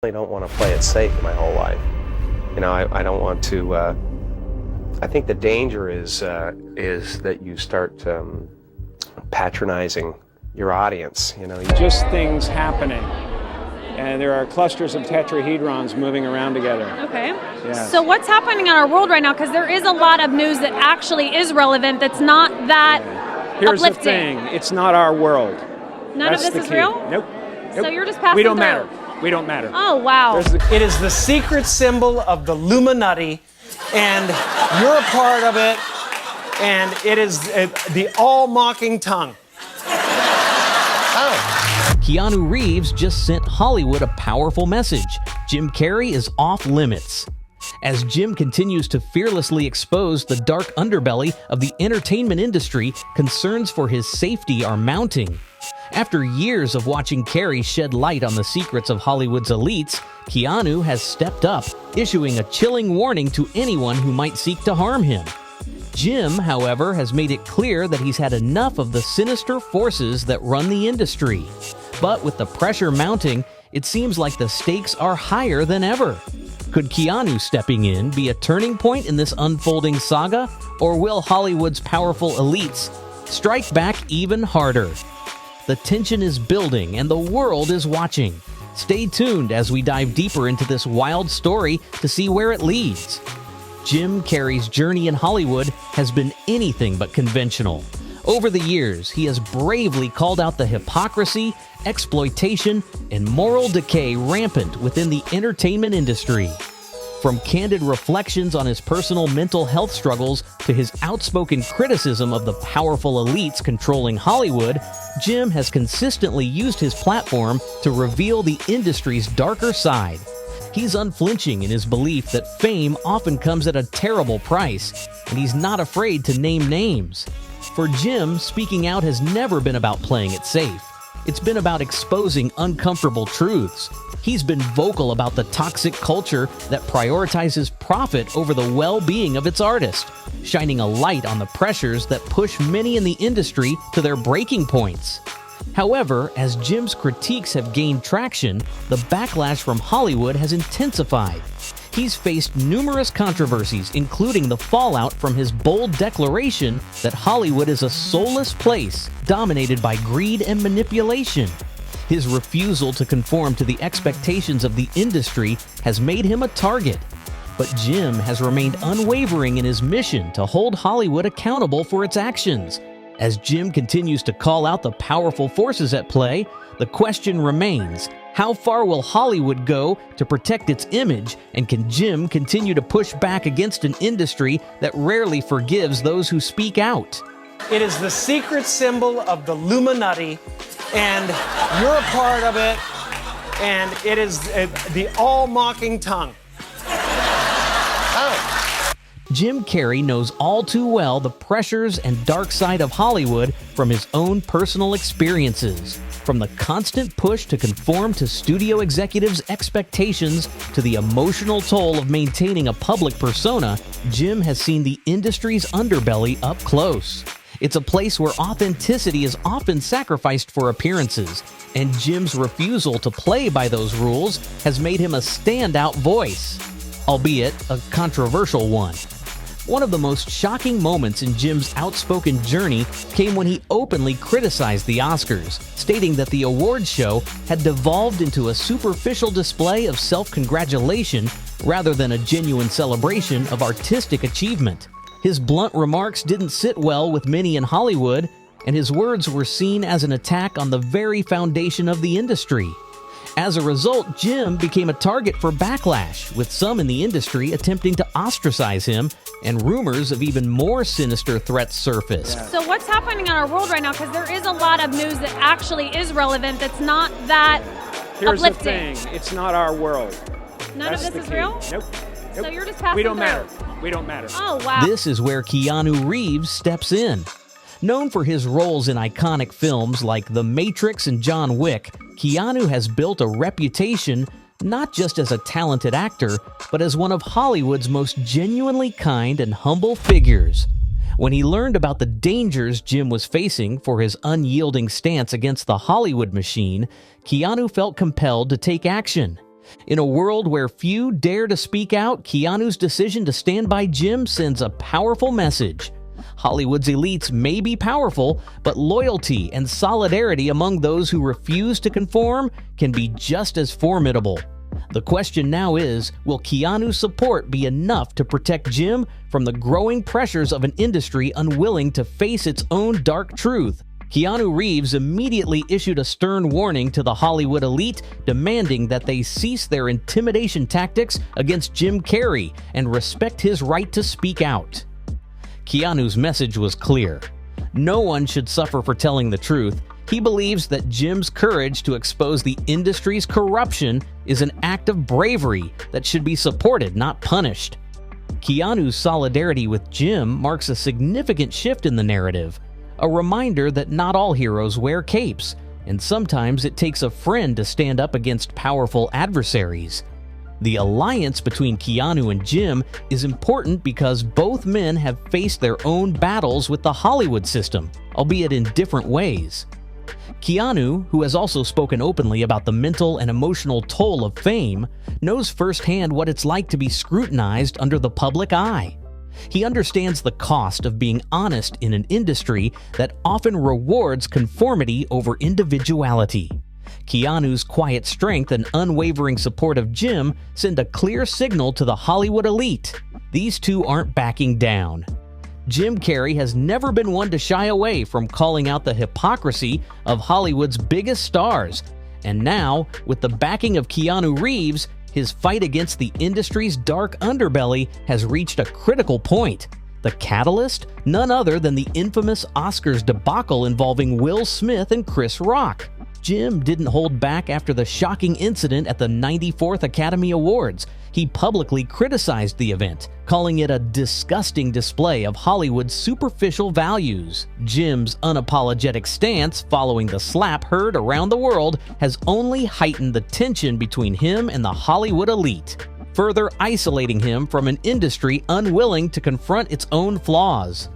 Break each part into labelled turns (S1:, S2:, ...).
S1: I don't want to play it safe my whole life. I don't want to. I think the danger is that you start patronizing your audience.
S2: Just things happening, and there are clusters of tetrahedrons moving around together.
S3: Okay.
S2: Yes.
S3: So what's happening in our world right now? Because there is a lot of news that actually is relevant. That's not that
S2: Here's
S3: uplifting.
S2: the thing: it's not our world.
S3: None
S2: That's
S3: of this
S2: the
S3: is
S2: key.
S3: real.
S2: Nope.
S3: So you're just passing
S2: We don't
S3: through.
S2: matter. We don't matter.
S3: Oh wow.
S4: It is the secret symbol of the Illuminati, and you're a part of it, and it is the all-mocking tongue.
S5: Keanu Reeves just sent Hollywood a powerful message. Jim Carrey is off limits. As Jim continues to fearlessly expose the dark underbelly of the entertainment industry, concerns for his safety are mounting. After years of watching Carrey shed light on the secrets of Hollywood's elites, Keanu has stepped up, issuing a chilling warning to anyone who might seek to harm him. Jim, however, has made it clear that he's had enough of the sinister forces that run the industry. But with the pressure mounting, it seems like the stakes are higher than ever. Could Keanu stepping in be a turning point in this unfolding saga, or will Hollywood's powerful elites strike back even harder? The tension is building and the world is watching. Stay tuned as we dive deeper into this wild story to see where it leads. Jim Carrey's journey in Hollywood has been anything but conventional. Over the years, he has bravely called out the hypocrisy, exploitation, and moral decay rampant within the entertainment industry. From candid reflections on his personal mental health struggles to his outspoken criticism of the powerful elites controlling Hollywood, Jim has consistently used his platform to reveal the industry's darker side. He's unflinching in his belief that fame often comes at a terrible price, and he's not afraid to name names. For Jim, speaking out has never been about playing it safe. It's been about exposing uncomfortable truths. He's been vocal about the toxic culture that prioritizes profit over the well-being of its artist, shining a light on the pressures that push many in the industry to their breaking points. However, as Jim's critiques have gained traction, the backlash from Hollywood has intensified. He's faced numerous controversies, including the fallout from his bold declaration that Hollywood is a soulless place dominated by greed and manipulation. His refusal to conform to the expectations of the industry has made him a target. But Jim has remained unwavering in his mission to hold Hollywood accountable for its actions. As Jim continues to call out the powerful forces at play, the question remains: how far will Hollywood go to protect its image, and can Jim continue to push back against an industry that rarely forgives those who speak out?
S4: It is the secret symbol of the Illuminati, and you're a part of it, and it is the all-mocking tongue.
S5: Jim Carrey knows all too well the pressures and dark side of Hollywood from his own personal experiences. From the constant push to conform to studio executives' expectations to the emotional toll of maintaining a public persona, Jim has seen the industry's underbelly up close. It's a place where authenticity is often sacrificed for appearances, and Jim's refusal to play by those rules has made him a standout voice, albeit a controversial one. One of the most shocking moments in Jim's outspoken journey came when he openly criticized the Oscars, stating that the awards show had devolved into a superficial display of self-congratulation rather than a genuine celebration of artistic achievement. His blunt remarks didn't sit well with many in Hollywood, and his words were seen as an attack on the very foundation of the industry. As a result, Jim became a target for backlash, with some in the industry attempting to ostracize him, and rumors of even more sinister threats surfaced.
S3: So what's happening in our world right now? Because there is a lot of news that actually is relevant. That's not that
S2: Here's
S3: uplifting.
S2: the thing: it's not our world.
S3: None
S2: That's
S3: of
S2: the
S3: this is
S2: key.
S3: real.
S2: Nope.
S3: So you're just passing
S2: We don't
S3: through.
S2: matter. We don't matter.
S3: Oh wow.
S5: This is where Keanu Reeves steps in. Known for his roles in iconic films like The Matrix and John Wick, Keanu has built a reputation not just as a talented actor, but as one of Hollywood's most genuinely kind and humble figures. When he learned about the dangers Jim was facing for his unyielding stance against the Hollywood machine, Keanu felt compelled to take action. In a world where few dare to speak out, Keanu's decision to stand by Jim sends a powerful message. Hollywood's elites may be powerful, but loyalty and solidarity among those who refuse to conform can be just as formidable. The question now is, will Keanu's support be enough to protect Jim from the growing pressures of an industry unwilling to face its own dark truth? Keanu Reeves immediately issued a stern warning to the Hollywood elite, demanding that they cease their intimidation tactics against Jim Carrey and respect his right to speak out. Keanu's message was clear. No one should suffer for telling the truth. He believes that Jim's courage to expose the industry's corruption is an act of bravery that should be supported, not punished. Keanu's solidarity with Jim marks a significant shift in the narrative, a reminder that not all heroes wear capes, and sometimes it takes a friend to stand up against powerful adversaries. The alliance between Keanu and Jim is important because both men have faced their own battles with the Hollywood system, albeit in different ways. Keanu, who has also spoken openly about the mental and emotional toll of fame, knows firsthand what it's like to be scrutinized under the public eye. He understands the cost of being honest in an industry that often rewards conformity over individuality. Keanu's quiet strength and unwavering support of Jim send a clear signal to the Hollywood elite. These two aren't backing down. Jim Carrey has never been one to shy away from calling out the hypocrisy of Hollywood's biggest stars. And now, with the backing of Keanu Reeves, his fight against the industry's dark underbelly has reached a critical point. The catalyst? None other than the infamous Oscars debacle involving Will Smith and Chris Rock. Jim didn't hold back after the shocking incident at the 94th Academy Awards. He publicly criticized the event, calling it a disgusting display of Hollywood's superficial values. Jim's unapologetic stance following the slap heard around the world has only heightened the tension between him and the Hollywood elite, further isolating him from an industry unwilling to confront its own flaws.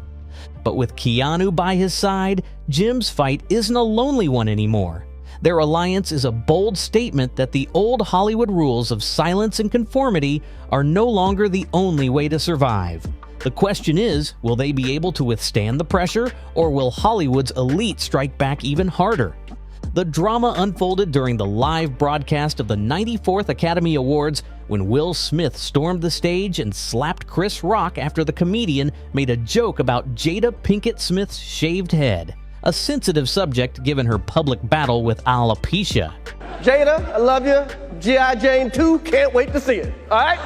S5: But with Keanu by his side, Jim's fight isn't a lonely one anymore. Their alliance is a bold statement that the old Hollywood rules of silence and conformity are no longer the only way to survive. The question is, will they be able to withstand the pressure, or will Hollywood's elite strike back even harder? The drama unfolded during the live broadcast of the 94th Academy Awards when Will Smith stormed the stage and slapped Chris Rock after the comedian made a joke about Jada Pinkett Smith's shaved head, a sensitive subject given her public battle with alopecia.
S6: Jada, I love you. G.I. Jane 2, can't wait to see it. All right?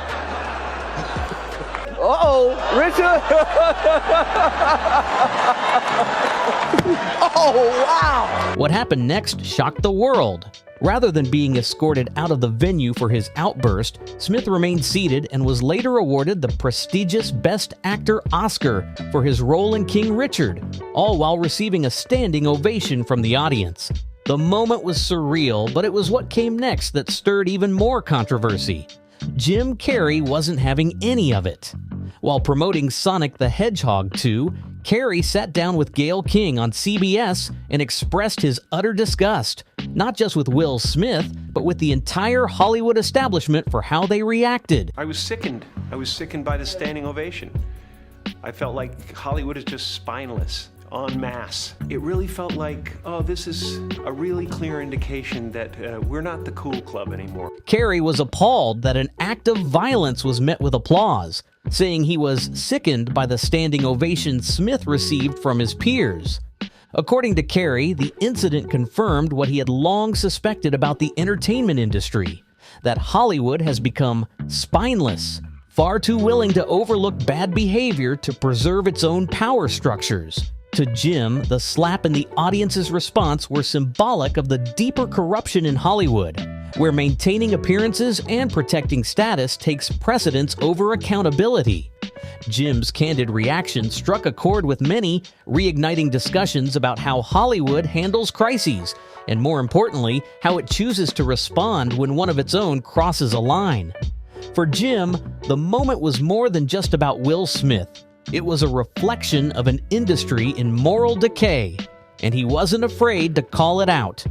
S6: Uh-oh, Richard. Oh, wow.
S5: What happened next shocked the world. Rather than being escorted out of the venue for his outburst, Smith remained seated and was later awarded the prestigious Best Actor Oscar for his role in King Richard, all while receiving a standing ovation from the audience. The moment was surreal, but it was what came next that stirred even more controversy. Jim Carrey wasn't having any of it. While promoting Sonic the Hedgehog 2, Carrey sat down with Gayle King on CBS and expressed his utter disgust, not just with Will Smith, but with the entire Hollywood establishment for how they reacted.
S1: I was sickened. I was sickened by the standing ovation. I felt like Hollywood is just spineless, en masse. It really felt like, oh, this is a really clear indication that we're not the cool club anymore.
S5: Carrey was appalled that an act of violence was met with applause, saying he was sickened by the standing ovation Smith received from his peers. According to Carrey, the incident confirmed what he had long suspected about the entertainment industry, that Hollywood has become spineless, far too willing to overlook bad behavior to preserve its own power structures. To Jim, the slap and the audience's response were symbolic of the deeper corruption in Hollywood, where maintaining appearances and protecting status takes precedence over accountability. Jim's candid reaction struck a chord with many, reigniting discussions about how Hollywood handles crises, and more importantly, how it chooses to respond when one of its own crosses a line. For Jim, the moment was more than just about Will Smith. It was a reflection of an industry in moral decay, and he wasn't afraid to call it out.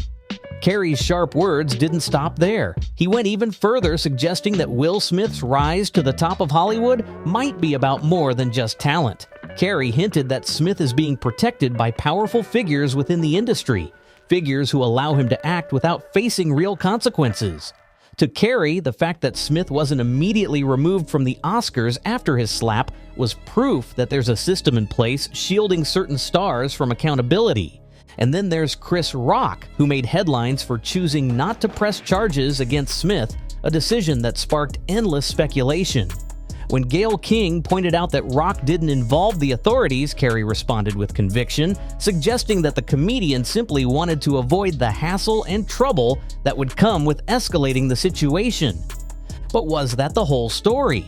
S5: Carrey's sharp words didn't stop there. He went even further, suggesting that Will Smith's rise to the top of Hollywood might be about more than just talent. Carrey hinted that Smith is being protected by powerful figures within the industry, figures who allow him to act without facing real consequences. To Carrey, the fact that Smith wasn't immediately removed from the Oscars after his slap was proof that there's a system in place shielding certain stars from accountability. And then there's Chris Rock, who made headlines for choosing not to press charges against Smith, a decision that sparked endless speculation. When Gayle King pointed out that Rock didn't involve the authorities, Carrey responded with conviction, suggesting that the comedian simply wanted to avoid the hassle and trouble that would come with escalating the situation. But was that the whole story?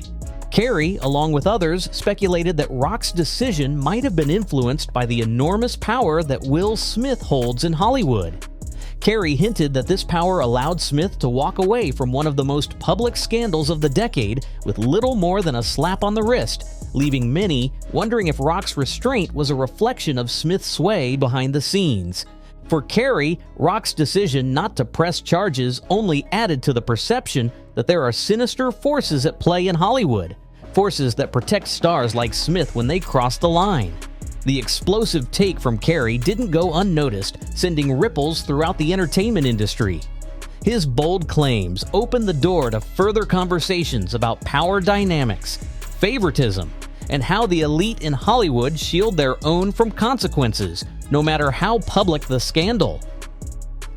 S5: Carrey, along with others, speculated that Rock's decision might have been influenced by the enormous power that Will Smith holds in Hollywood. Carrey hinted that this power allowed Smith to walk away from one of the most public scandals of the decade with little more than a slap on the wrist, leaving many wondering if Rock's restraint was a reflection of Smith's sway behind the scenes. For Carrey, Rock's decision not to press charges only added to the perception that there are sinister forces at play in Hollywood, forces that protect stars like Smith when they cross the line. The explosive take from Carrey didn't go unnoticed, sending ripples throughout the entertainment industry. His bold claims opened the door to further conversations about power dynamics, favoritism, and how the elite in Hollywood shield their own from consequences, no matter how public the scandal.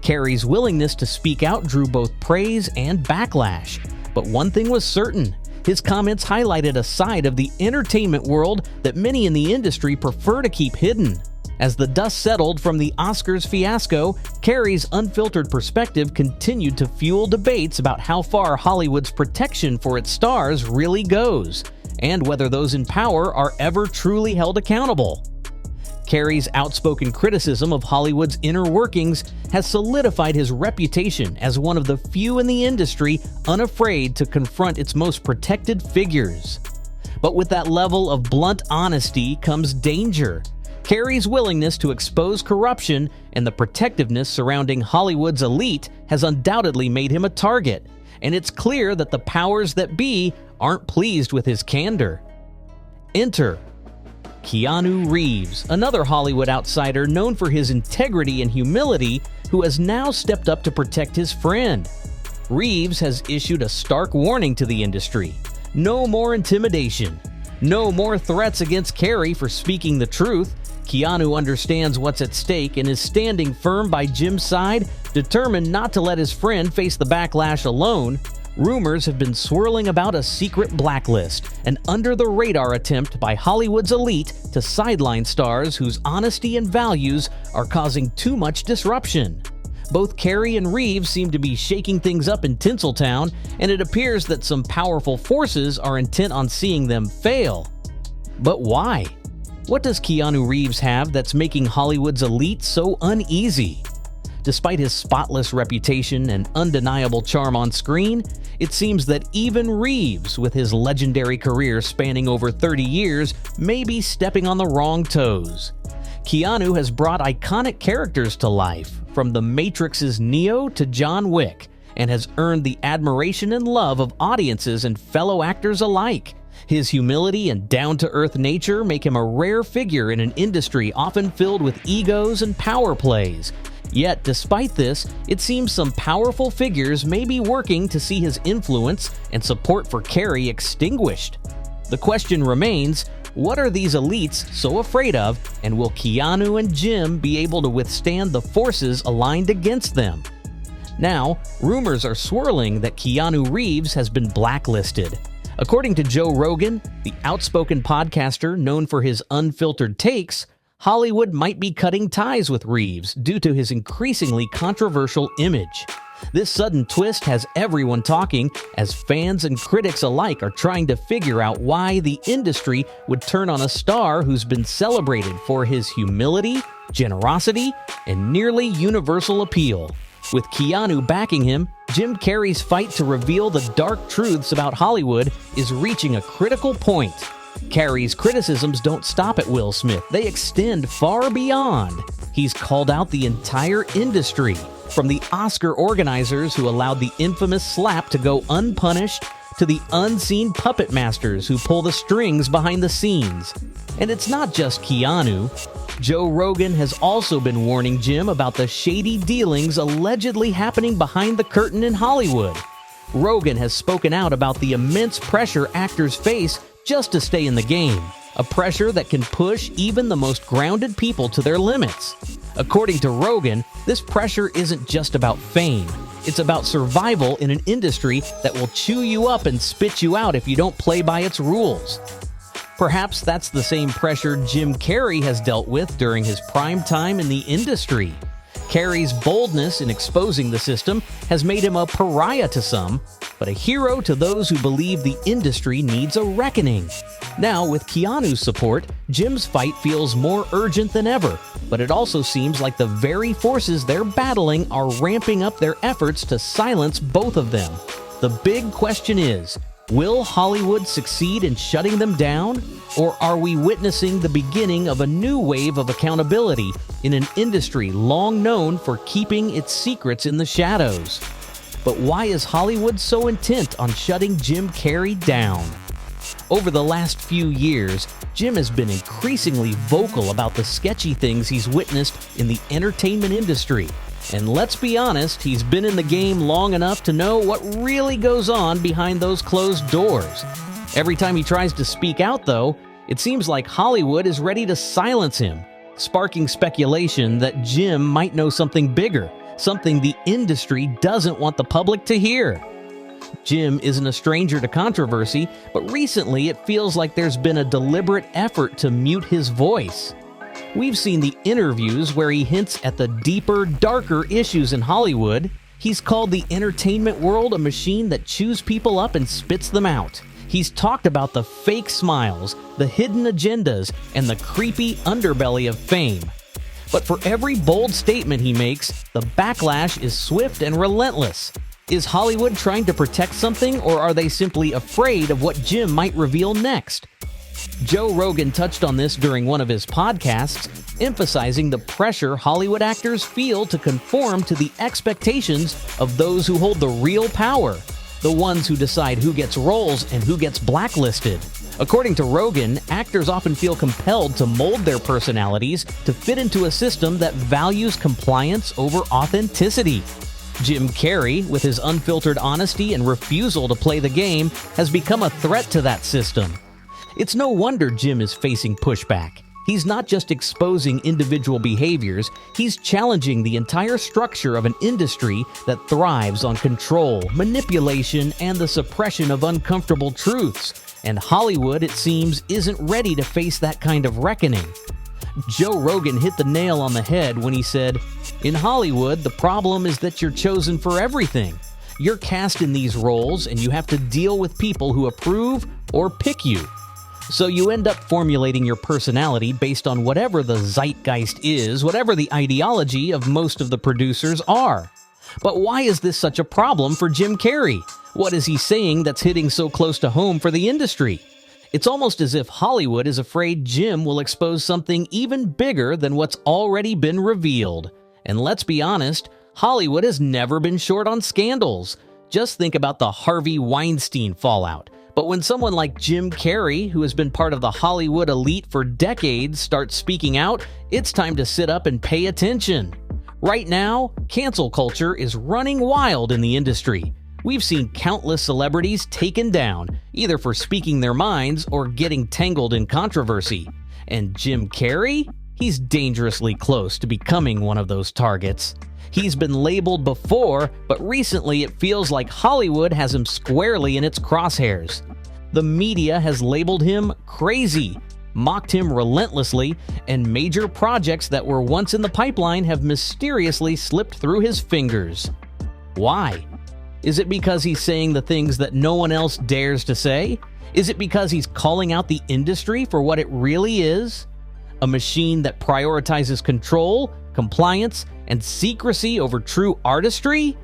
S5: Carrey's willingness to speak out drew both praise and backlash, but one thing was certain: his comments highlighted a side of the entertainment world that many in the industry prefer to keep hidden. As the dust settled from the Oscars fiasco, Carrey's unfiltered perspective continued to fuel debates about how far Hollywood's protection for its stars really goes, and whether those in power are ever truly held accountable. Carrey's outspoken criticism of Hollywood's inner workings has solidified his reputation as one of the few in the industry unafraid to confront its most protected figures. But with that level of blunt honesty comes danger. Carrey's willingness to expose corruption and the protectiveness surrounding Hollywood's elite has undoubtedly made him a target, and it's clear that the powers that be aren't pleased with his candor. Enter Keanu Reeves, another Hollywood outsider known for his integrity and humility, who has now stepped up to protect his friend. Reeves has issued a stark warning to the industry: no more intimidation, no more threats against Carrey for speaking the truth. Keanu understands what's at stake and is standing firm by Jim's side, determined not to let his friend face the backlash alone. Rumors have been swirling about a secret blacklist, an under-the-radar attempt by Hollywood's elite to sideline stars whose honesty and values are causing too much disruption. Both Carrey and Reeves seem to be shaking things up in Tinseltown, and it appears that some powerful forces are intent on seeing them fail. But why? What does Keanu Reeves have that's making Hollywood's elite so uneasy? Despite his spotless reputation and undeniable charm on screen, it seems that even Reeves, with his legendary career spanning over 30 years, may be stepping on the wrong toes. Keanu has brought iconic characters to life, from The Matrix's Neo to John Wick, and has earned the admiration and love of audiences and fellow actors alike. His humility and down-to-earth nature make him a rare figure in an industry often filled with egos and power plays. Yet, despite this, it seems some powerful figures may be working to see his influence and support for Carrey extinguished. The question remains, what are these elites so afraid of, and will Keanu and Jim be able to withstand the forces aligned against them? Now, rumors are swirling that Keanu Reeves has been blacklisted. According to Joe Rogan, the outspoken podcaster known for his unfiltered takes, Hollywood might be cutting ties with Reeves due to his increasingly controversial image. This sudden twist has everyone talking, as fans and critics alike are trying to figure out why the industry would turn on a star who's been celebrated for his humility, generosity, and nearly universal appeal. With Keanu backing him, Jim Carrey's fight to reveal the dark truths about Hollywood is reaching a critical point. Carrey's criticisms don't stop at Will Smith, they extend far beyond. He's called out the entire industry, from the Oscar organizers who allowed the infamous slap to go unpunished to the unseen puppet masters who pull the strings behind the scenes. And it's not just Keanu. Joe Rogan has also been warning Jim about the shady dealings allegedly happening behind the curtain in Hollywood. Rogan has spoken out about the immense pressure actors face just to stay in the game, a pressure that can push even the most grounded people to their limits. According to Rogan, this pressure isn't just about fame. It's about survival in an industry that will chew you up and spit you out if you don't play by its rules. Perhaps that's the same pressure Jim Carrey has dealt with during his prime time in the industry. Carrey's boldness in exposing the system has made him a pariah to some, but a hero to those who believe the industry needs a reckoning. Now, with Keanu's support, Jim's fight feels more urgent than ever, but it also seems like the very forces they're battling are ramping up their efforts to silence both of them. The big question is, will Hollywood succeed in shutting them down, or are we witnessing the beginning of a new wave of accountability in an industry long known for keeping its secrets in the shadows? But why is Hollywood so intent on shutting Jim Carrey down? Over the last few years, Jim has been increasingly vocal about the sketchy things he's witnessed in the entertainment industry. And let's be honest, he's been in the game long enough to know what really goes on behind those closed doors. Every time he tries to speak out, though, it seems like Hollywood is ready to silence him, sparking speculation that Jim might know something bigger, something the industry doesn't want the public to hear. Jim isn't a stranger to controversy, but recently it feels like there's been a deliberate effort to mute his voice. We've seen the interviews where he hints at the deeper, darker issues in Hollywood. He's called the entertainment world a machine that chews people up and spits them out. He's talked about the fake smiles, the hidden agendas, and the creepy underbelly of fame. But for every bold statement he makes, the backlash is swift and relentless. Is Hollywood trying to protect something, or are they simply afraid of what Jim might reveal next? Joe Rogan touched on this during one of his podcasts, emphasizing the pressure Hollywood actors feel to conform to the expectations of those who hold the real power, the ones who decide who gets roles and who gets blacklisted. According to Rogan, actors often feel compelled to mold their personalities to fit into a system that values compliance over authenticity. Jim Carrey, with his unfiltered honesty and refusal to play the game, has become a threat to that system. It's no wonder Jim is facing pushback. He's not just exposing individual behaviors, he's challenging the entire structure of an industry that thrives on control, manipulation, and the suppression of uncomfortable truths. And Hollywood, it seems, isn't ready to face that kind of reckoning. Joe Rogan hit the nail on the head when he said, "In Hollywood, the problem is that you're chosen for everything. You're cast in these roles and you have to deal with people who approve or pick you. So you end up formulating your personality based on whatever the zeitgeist is, whatever the ideology of most of the producers are." But why is this such a problem for Jim Carrey? What is he saying that's hitting so close to home for the industry? It's almost as if Hollywood is afraid Jim will expose something even bigger than what's already been revealed. And let's be honest, Hollywood has never been short on scandals. Just think about the Harvey Weinstein fallout. But when someone like Jim Carrey, who has been part of the Hollywood elite for decades, starts speaking out, it's time to sit up and pay attention. Right now, cancel culture is running wild in the industry. We've seen countless celebrities taken down, either for speaking their minds or getting tangled in controversy. And Jim Carrey? He's dangerously close to becoming one of those targets. He's been labeled before, but recently it feels like Hollywood has him squarely in its crosshairs. The media has labeled him crazy, mocked him relentlessly, and major projects that were once in the pipeline have mysteriously slipped through his fingers. Why? Is it because he's saying the things that no one else dares to say? Is it because he's calling out the industry for what it really is? A machine that prioritizes control, compliance, and secrecy over true artistry?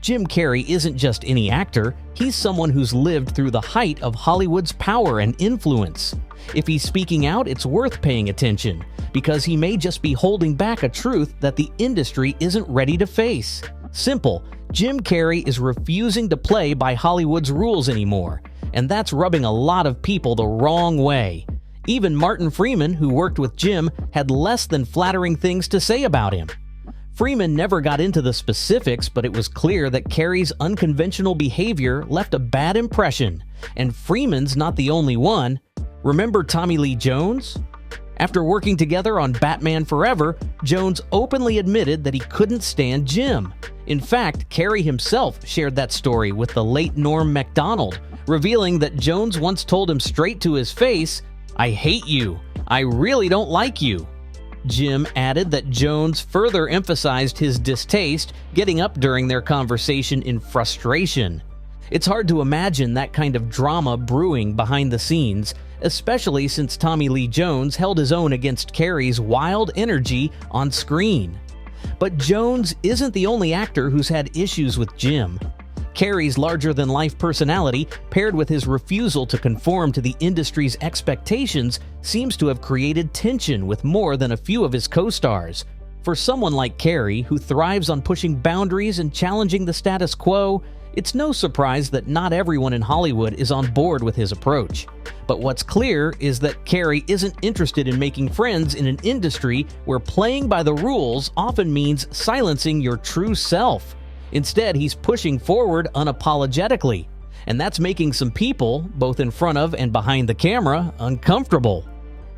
S5: Jim Carrey isn't just any actor, he's someone who's lived through the height of Hollywood's power and influence. If he's speaking out, it's worth paying attention, because he may just be holding back a truth that the industry isn't ready to face. Simple, Jim Carrey is refusing to play by Hollywood's rules anymore, and that's rubbing a lot of people the wrong way. Even Martin Freeman, who worked with Jim, had less than flattering things to say about him. Freeman never got into the specifics, but it was clear that Carrey's unconventional behavior left a bad impression, and Freeman's not the only one. Remember Tommy Lee Jones? After working together on Batman Forever, Jones openly admitted that he couldn't stand Jim. In fact, Carrey himself shared that story with the late Norm Macdonald, revealing that Jones once told him straight to his face, "I hate you. I really don't like you." Jim added that Jones further emphasized his distaste, getting up during their conversation in frustration. It's hard to imagine that kind of drama brewing behind the scenes, especially since Tommy Lee Jones held his own against Carrey's wild energy on screen. But Jones isn't the only actor who's had issues with Jim. Carrey's larger-than-life personality, paired with his refusal to conform to the industry's expectations, seems to have created tension with more than a few of his co-stars. For someone like Carrey, who thrives on pushing boundaries and challenging the status quo, it's no surprise that not everyone in Hollywood is on board with his approach. But what's clear is that Carrey isn't interested in making friends in an industry where playing by the rules often means silencing your true self. Instead, he's pushing forward unapologetically, and that's making some people, both in front of and behind the camera, uncomfortable.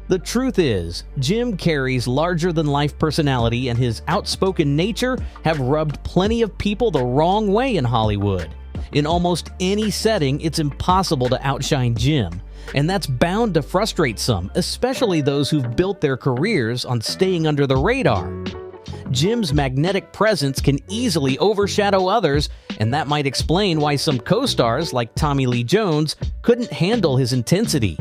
S5: The truth is, Jim Carrey's larger-than-life personality and his outspoken nature have rubbed plenty of people the wrong way in Hollywood. In almost any setting, it's impossible to outshine Jim, and that's bound to frustrate some, especially those who've built their careers on staying under the radar. Jim's magnetic presence can easily overshadow others, and that might explain why some co-stars like Tommy Lee Jones couldn't handle his intensity.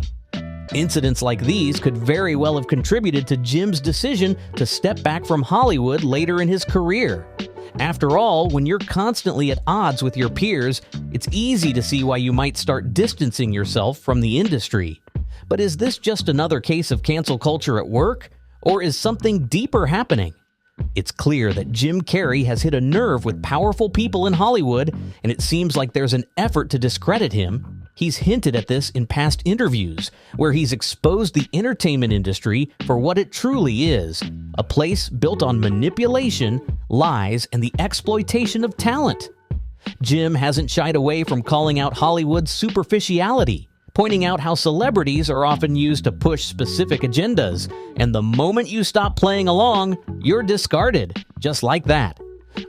S5: Incidents like these could very well have contributed to Jim's decision to step back from Hollywood later in his career. After all, when you're constantly at odds with your peers, it's easy to see why you might start distancing yourself from the industry. But is this just another case of cancel culture at work, or is something deeper happening? It's clear that Jim Carrey has hit a nerve with powerful people in Hollywood, and it seems like there's an effort to discredit him. He's hinted at this in past interviews, where he's exposed the entertainment industry for what it truly is, a place built on manipulation, lies, and the exploitation of talent. Jim hasn't shied away from calling out Hollywood's superficiality, pointing out how celebrities are often used to push specific agendas, and the moment you stop playing along, you're discarded, just like that.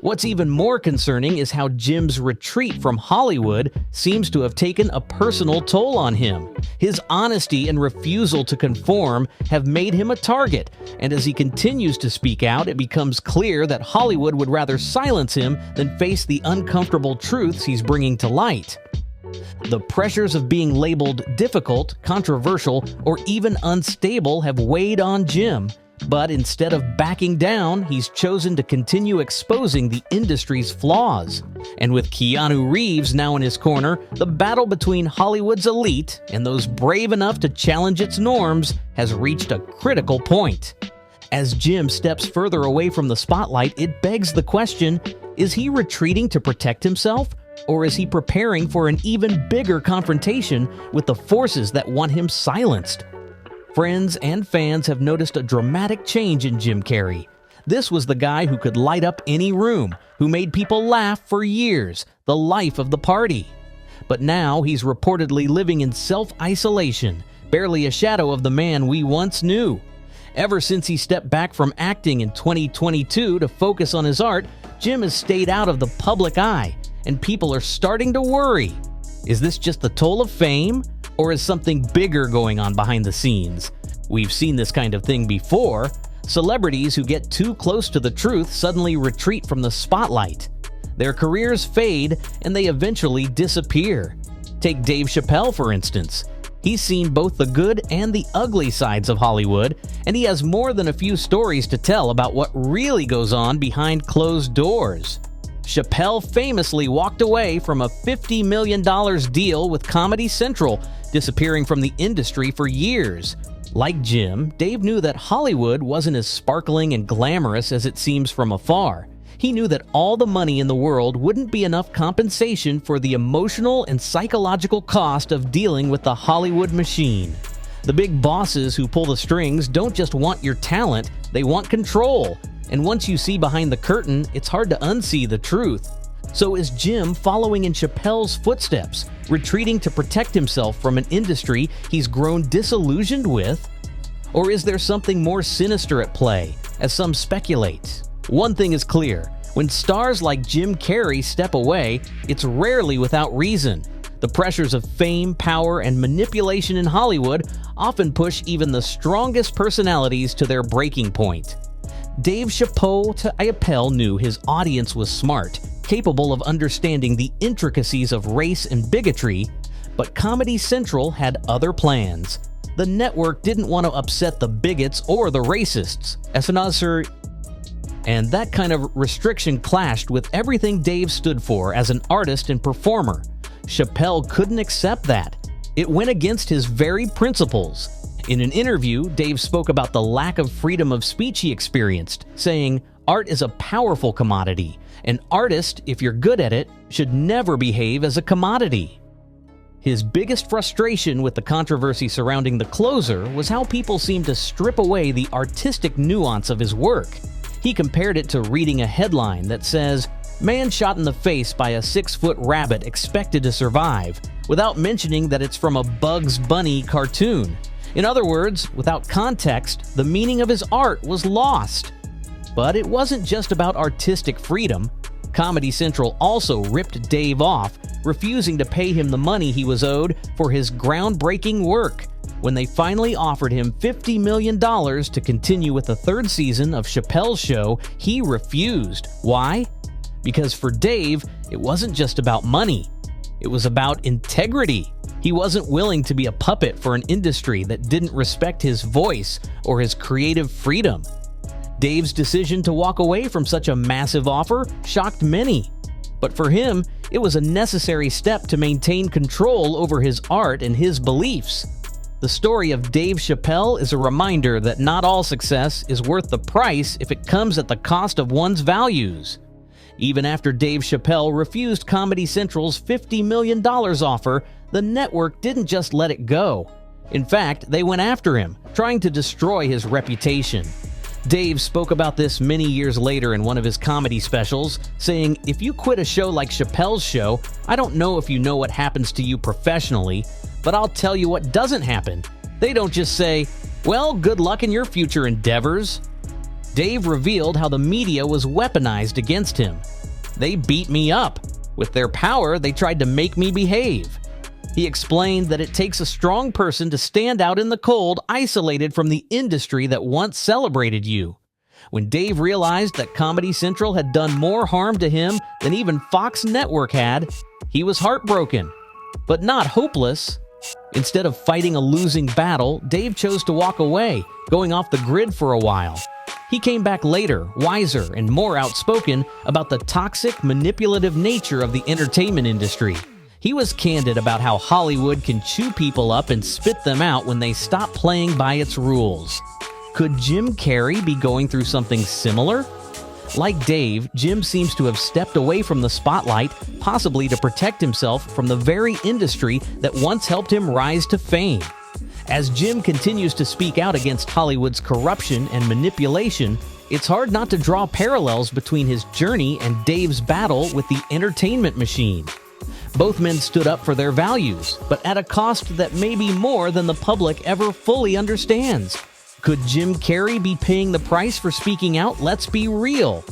S5: What's even more concerning is how Jim's retreat from Hollywood seems to have taken a personal toll on him. His honesty and refusal to conform have made him a target, and as he continues to speak out, it becomes clear that Hollywood would rather silence him than face the uncomfortable truths he's bringing to light. The pressures of being labeled difficult, controversial, or even unstable have weighed on Jim, but instead of backing down, he's chosen to continue exposing the industry's flaws. And with Keanu Reeves now in his corner, the battle between Hollywood's elite and those brave enough to challenge its norms has reached a critical point. As Jim steps further away from the spotlight, it begs the question, is he retreating to protect himself? Or is he preparing for an even bigger confrontation with the forces that want him silenced? Friends and fans have noticed a dramatic change in Jim Carrey. This was the guy who could light up any room, who made people laugh for years, the life of the party. But now he's reportedly living in self-isolation, barely a shadow of the man we once knew. Ever since he stepped back from acting in 2022 to focus on his art, Jim has stayed out of the public eye, and people are starting to worry. Is this just the toll of fame, or is something bigger going on behind the scenes? We've seen this kind of thing before. Celebrities who get too close to the truth suddenly retreat from the spotlight. Their careers fade, and they eventually disappear. Take Dave Chappelle, for instance. He's seen both the good and the ugly sides of Hollywood, and he has more than a few stories to tell about what really goes on behind closed doors. Chappelle famously walked away from a $50 million deal with Comedy Central, disappearing from the industry for years. Like Jim, Dave knew that Hollywood wasn't as sparkling and glamorous as it seems from afar. He knew that all the money in the world wouldn't be enough compensation for the emotional and psychological cost of dealing with the Hollywood machine. The big bosses who pull the strings don't just want your talent, they want control. And once you see behind the curtain, it's hard to unsee the truth. So is Jim following in Chappelle's footsteps, retreating to protect himself from an industry he's grown disillusioned with? Or is there something more sinister at play, as some speculate? One thing is clear: when stars like Jim Carrey step away, it's rarely without reason. The pressures of fame, power, and manipulation in Hollywood often push even the strongest personalities to their breaking point. Dave Chappelle knew his audience was smart, capable of understanding the intricacies of race and bigotry, but Comedy Central had other plans. The network didn't want to upset the bigots or the racists. And that kind of restriction clashed with everything Dave stood for as an artist and performer. Chappelle couldn't accept that. It went against his very principles. In an interview, Dave spoke about the lack of freedom of speech he experienced, saying, "Art is a powerful commodity. An artist, if you're good at it, should never behave as a commodity." His biggest frustration with the controversy surrounding The Closer was how people seemed to strip away the artistic nuance of his work. He compared it to reading a headline that says, "Man shot in the face by a 6-foot rabbit expected to survive," without mentioning that it's from a Bugs Bunny cartoon. In other words, without context, the meaning of his art was lost. But it wasn't just about artistic freedom. Comedy Central also ripped Dave off, refusing to pay him the money he was owed for his groundbreaking work. When they finally offered him $50 million to continue with the third season of Chappelle's show, he refused. Why? Because for Dave, it wasn't just about money. It was about integrity. He wasn't willing to be a puppet for an industry that didn't respect his voice or his creative freedom. Dave's decision to walk away from such a massive offer shocked many. But for him, it was a necessary step to maintain control over his art and his beliefs. The story of Dave Chappelle is a reminder that not all success is worth the price if it comes at the cost of one's values. Even after Dave Chappelle refused Comedy Central's $50 million offer, the network didn't just let it go. In fact, they went after him, trying to destroy his reputation. Dave spoke about this many years later in one of his comedy specials, saying, "If you quit a show like Chappelle's show, I don't know if you know what happens to you professionally, but I'll tell you what doesn't happen. They don't just say, 'Well, good luck in your future endeavors.'" Dave revealed how the media was weaponized against him. "They beat me up. With their power, they tried to make me behave." He explained that it takes a strong person to stand out in the cold, isolated from the industry that once celebrated you. When Dave realized that Comedy Central had done more harm to him than even Fox Network had, he was heartbroken, but not hopeless. Instead of fighting a losing battle, Dave chose to walk away, going off the grid for a while. He came back later, wiser and more outspoken about the toxic, manipulative nature of the entertainment industry. He was candid about how Hollywood can chew people up and spit them out when they stop playing by its rules. Could Jim Carrey be going through something similar? Like Dave, Jim seems to have stepped away from the spotlight, possibly to protect himself from the very industry that once helped him rise to fame. As Jim continues to speak out against Hollywood's corruption and manipulation, it's hard not to draw parallels between his journey and Dave's battle with the entertainment machine. Both men stood up for their values, but at a cost that may be more than the public ever fully understands. Could Jim Carrey be paying the price for speaking out? Let's be real.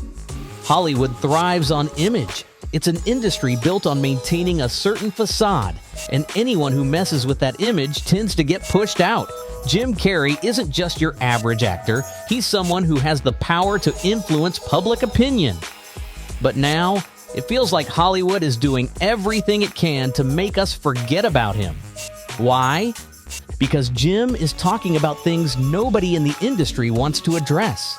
S5: Hollywood thrives on image. It's an industry built on maintaining a certain facade, and anyone who messes with that image tends to get pushed out. Jim Carrey isn't just your average actor. He's someone who has the power to influence public opinion. But now, it feels like Hollywood is doing everything it can to make us forget about him. Why? Because Jim is talking about things nobody in the industry wants to address.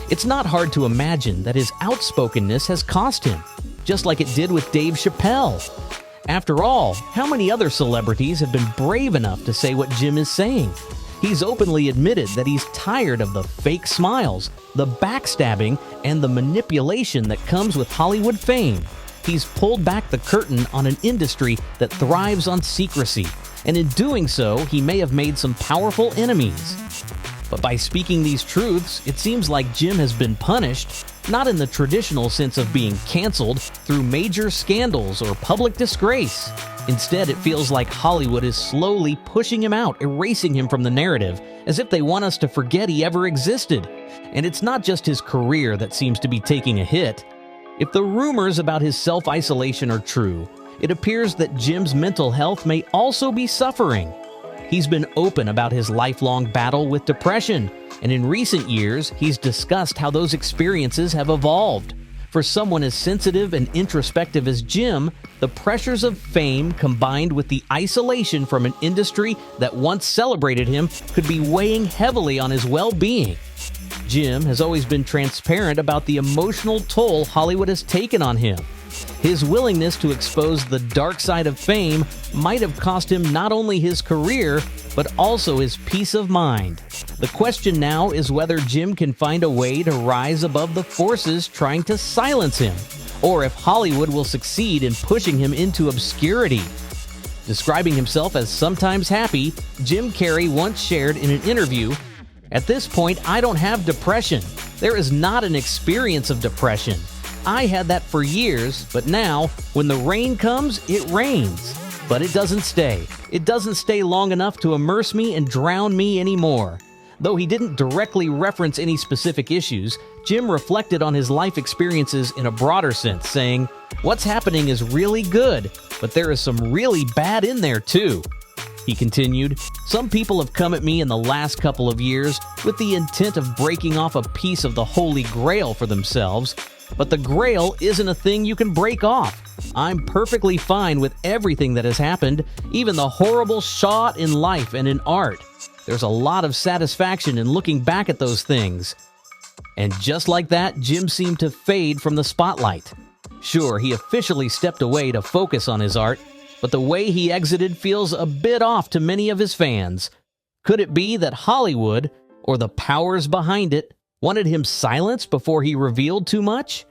S5: It's not hard to imagine that his outspokenness has cost him. just like it did with Dave Chappelle. After all, how many other celebrities have been brave enough to say what Jim is saying? He's openly admitted that he's tired of the fake smiles, the backstabbing, and the manipulation that comes with Hollywood fame. He's pulled back the curtain on an industry that thrives on secrecy, and in doing so, he may have made some powerful enemies. But by speaking these truths, it seems like Jim has been punished, not in the traditional sense of being canceled through major scandals or public disgrace. Instead, it feels like Hollywood is slowly pushing him out, erasing him from the narrative, as if they want us to forget he ever existed. And it's not just his career that seems to be taking a hit. If the rumors about his self-isolation are true, it appears that Jim's mental health may also be suffering. He's been open about his lifelong battle with depression, and in recent years, he's discussed how those experiences have evolved. For someone as sensitive and introspective as Jim, the pressures of fame combined with the isolation from an industry that once celebrated him could be weighing heavily on his well-being. Jim has always been transparent about the emotional toll Hollywood has taken on him. His willingness to expose the dark side of fame might have cost him not only his career, but also his peace of mind. The question now is whether Jim can find a way to rise above the forces trying to silence him, or if Hollywood will succeed in pushing him into obscurity. Describing himself as sometimes happy, Jim Carrey once shared in an interview, "At this point, I don't have depression. There is not an experience of depression. I had that for years, but now, when the rain comes, it rains. But it doesn't stay. It doesn't stay long enough to immerse me and drown me anymore." Though he didn't directly reference any specific issues, Jim reflected on his life experiences in a broader sense, saying, "What's happening is really good, but there is some really bad in there too." He continued, "Some people have come at me in the last couple of years with the intent of breaking off a piece of the Holy Grail for themselves, but the Grail isn't a thing you can break off. I'm perfectly fine with everything that has happened, even the horrible shot in life and in art. There's a lot of satisfaction in looking back at those things." And just like that, Jim seemed to fade from the spotlight. Sure, he officially stepped away to focus on his art, but the way he exited feels a bit off to many of his fans. Could it be that Hollywood, or the powers behind it, wanted him silenced before he revealed too much?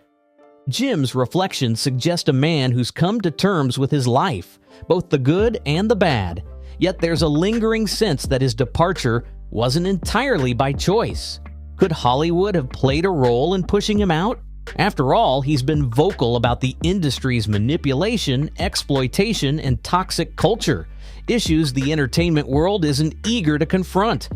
S5: Jim's reflections suggest a man who's come to terms with his life, both the good and the bad, yet there's a lingering sense that his departure wasn't entirely by choice. Could Hollywood have played a role in pushing him out? After all, he's been vocal about the industry's manipulation, exploitation, and toxic culture, issues the entertainment world isn't eager to confront.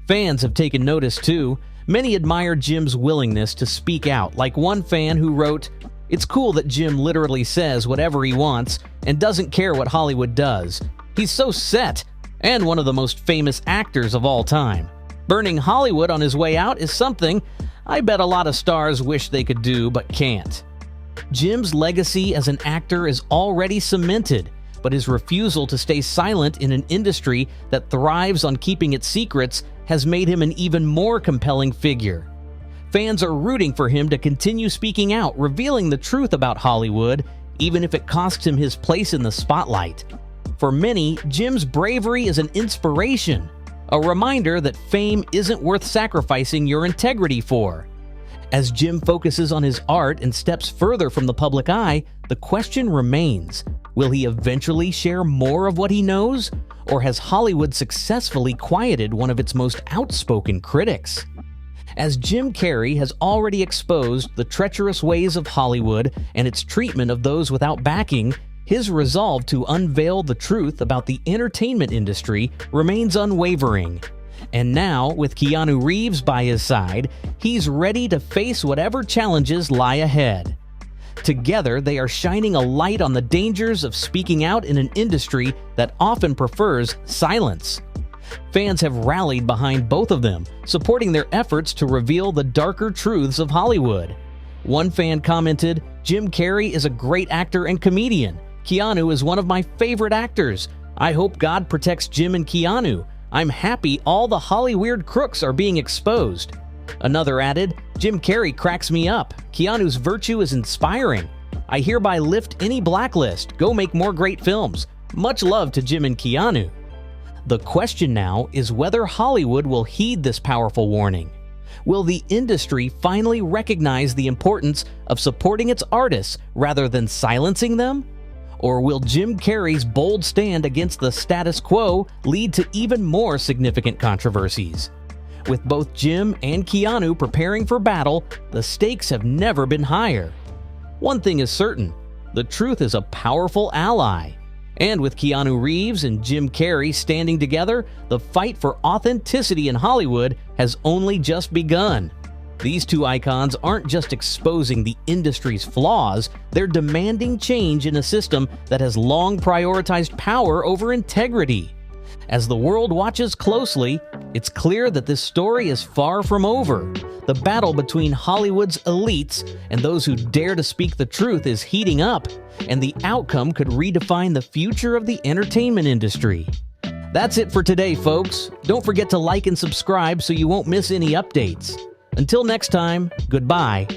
S5: Fans have taken notice too. Many admire Jim's willingness to speak out, like one fan who wrote, "It's cool that Jim literally says whatever he wants and doesn't care what Hollywood does. He's so set, and one of the most famous actors of all time. Burning Hollywood on his way out is something I bet a lot of stars wish they could do but can't." Jim's legacy as an actor is already cemented, but his refusal to stay silent in an industry that thrives on keeping its secrets has made him an even more compelling figure. Fans are rooting for him to continue speaking out, revealing the truth about Hollywood, even if it costs him his place in the spotlight. For many, Jim's bravery is an inspiration, a reminder that fame isn't worth sacrificing your integrity for. As Jim focuses on his art and steps further from the public eye, the question remains, will he eventually share more of what he knows? Or has Hollywood successfully quieted one of its most outspoken critics? As Jim Carrey has already exposed the treacherous ways of Hollywood and its treatment of those without backing, his resolve to unveil the truth about the entertainment industry remains unwavering. And now, with Keanu Reeves by his side, he's ready to face whatever challenges lie ahead. Together, they are shining a light on the dangers of speaking out in an industry that often prefers silence. Fans have rallied behind both of them, supporting their efforts to reveal the darker truths of Hollywood. One fan commented, "Jim Carrey is a great actor and comedian. Keanu is one of my favorite actors. I hope God protects Jim and Keanu. I'm happy all the Hollyweird crooks are being exposed." Another added, "Jim Carrey cracks me up. Keanu's virtue is inspiring. I hereby lift any blacklist. Go make more great films. Much love to Jim and Keanu. The question now is whether Hollywood will heed this powerful warning. Will the industry finally recognize the importance of supporting its artists rather than silencing them? Or will Jim Carrey's bold stand against the status quo lead to even more significant controversies? With both Jim and Keanu preparing for battle, the stakes have never been higher. One thing is certain, the truth is a powerful ally. And with Keanu Reeves and Jim Carrey standing together, the fight for authenticity in Hollywood has only just begun. These two icons aren't just exposing the industry's flaws, they're demanding change in a system that has long prioritized power over integrity. As the world watches closely, it's clear that this story is far from over. The battle between Hollywood's elites and those who dare to speak the truth is heating up, and the outcome could redefine the future of the entertainment industry. That's it for today, folks. Don't forget to like and subscribe so you won't miss any updates. Until next time, goodbye.